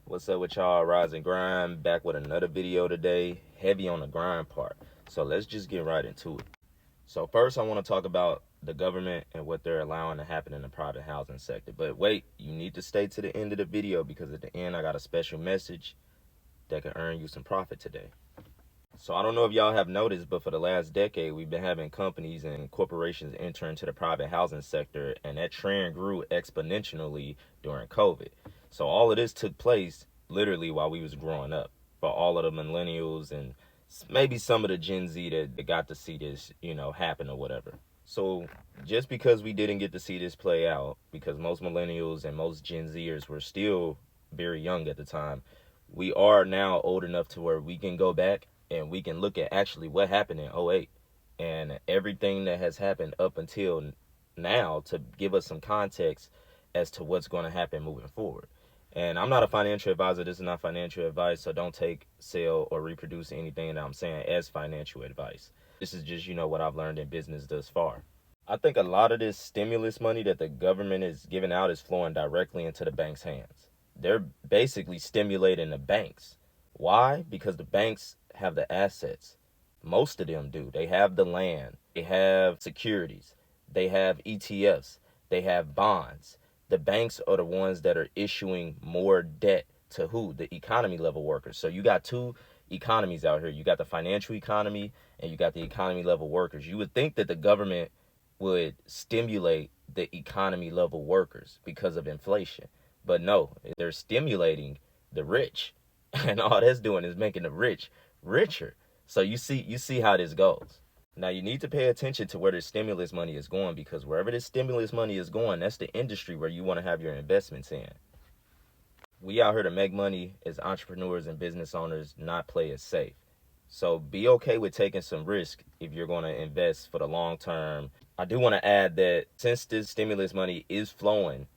What's up with y'all? Rise and Grind, back with another video today, heavy on the grind part. So let's just get right into it. So first I want to talk about the government and what they're allowing to happen in the private housing sector. But wait, you need to stay to the end of the video because at the end I got a special message that can earn you some profit today. So I don't know if y'all have noticed, but for the last decade, we've been having companies and corporations enter into the private housing sector, and that trend grew exponentially during COVID. So all of this took place literally while we was growing up. For all of the millennials and maybe some of the Gen Z that got to see this, happen or whatever. So just because we didn't get to see this play out, because most millennials and most Gen Zers were still very young at the time, we are now old enough to where we can go back and we can look at actually what happened in '08 and everything that has happened up until now to give us some context as to what's going to happen moving forward. And I'm not a financial advisor. This is not financial advice, so don't take, sell, or reproduce anything that I'm saying as financial advice. This is just, what I've learned in business thus far. I think a lot of this stimulus money that the government is giving out is flowing directly into the bank's hands. They're basically stimulating the banks. Why? Because the banks have the assets. Most of them do. They have the land. They have securities. They have ETFs. They have bonds. The banks are the ones that are issuing more debt to who? The economy level workers. So you got two economies out here. You got the financial economy and you got the economy level workers. You would think that the government would stimulate the economy level workers because of inflation. But no, they're stimulating the rich. And all that's doing is making the rich richer. So you see how this goes. Now you need to pay attention to where this stimulus money is going, because wherever this stimulus money is going, that's the industry where you want to have your investments in. We out here to make money as entrepreneurs and business owners, not play it safe. So be okay with taking some risk if you're going to invest for the long term. I do want to add that since this stimulus money is flowing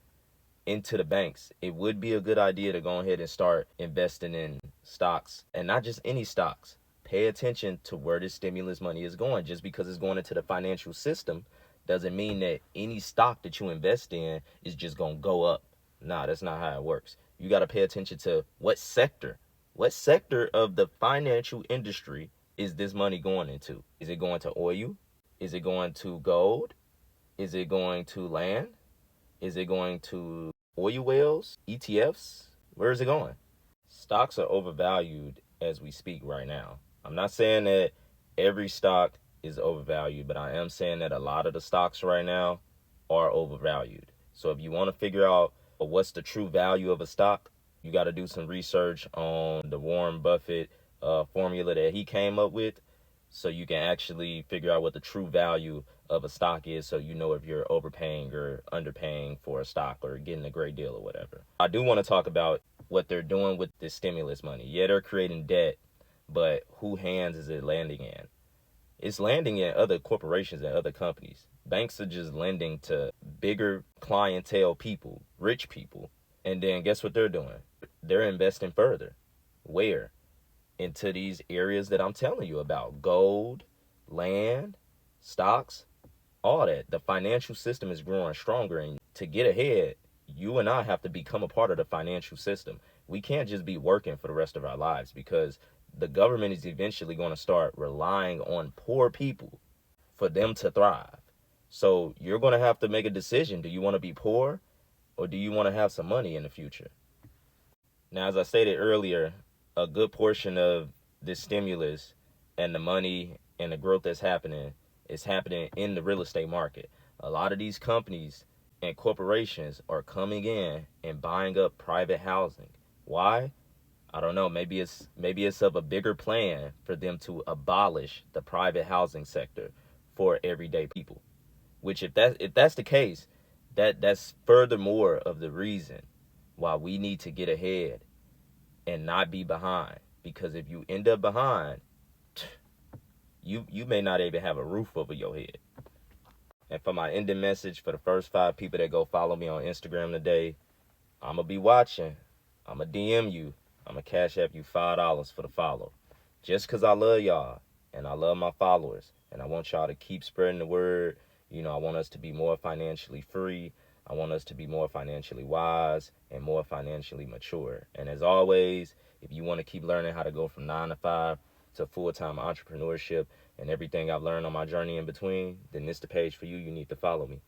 into the banks, it would be a good idea to go ahead and start investing in stocks, and not just any stocks. Pay attention to where this stimulus money is going. Just because it's going into the financial system doesn't mean that any stock that you invest in is just going to go up. Nah, that's not how it works. You got to pay attention to what sector of the financial industry is this money going into? Is it going to oil? Is it going to gold? Is it going to land? Is it going to oil wells, ETFs? Where is it going? Stocks are overvalued as we speak right now. I'm not saying that every stock is overvalued, but I am saying that a lot of the stocks right now are overvalued. So if you want to figure out what's the true value of a stock, you got to do some research on the Warren Buffett formula that he came up with, so you can actually figure out what the true value of a stock is, so you know if you're overpaying or underpaying for a stock or getting a great deal or whatever. I do want to talk about what they're doing with this stimulus money. Yeah, they're creating debt, but who hands is it landing in? It's landing in other corporations and other companies. Banks are just lending to bigger clientele people, rich people. And then guess what they're doing? They're investing further. Where? Into these areas that I'm telling you about. Gold, land, stocks, all that. The financial system is growing stronger, and to get ahead, you and I have to become a part of the financial system. We can't just be working for the rest of our lives, because the government is eventually going to start relying on poor people for them to thrive. So you're going to have to make a decision. Do you want to be poor, or do you want to have some money in the future? Now, as I stated earlier, a good portion of this stimulus and the money and the growth that's happening is happening in the real estate market. A lot of these companies and corporations are coming in and buying up private housing. Why? I don't know. Maybe it's of a bigger plan for them to abolish the private housing sector for everyday people. Which, if that's the case, that's furthermore of the reason why we need to get ahead and not be behind. Because if you end up behind, you may not even have a roof over your head. And for my ending message, for the first 5 people that go follow me on Instagram today, I'm going to be watching. I'm going to DM you. I'm going to cash app you $5 for the follow. Just because I love y'all and I love my followers. And I want y'all to keep spreading the word. I want us to be more financially free. I want us to be more financially wise and more financially mature. And as always, if you want to keep learning how to go from 9 to 5 to full-time entrepreneurship and everything I've learned on my journey in between, then this is the page for you. You need to follow me.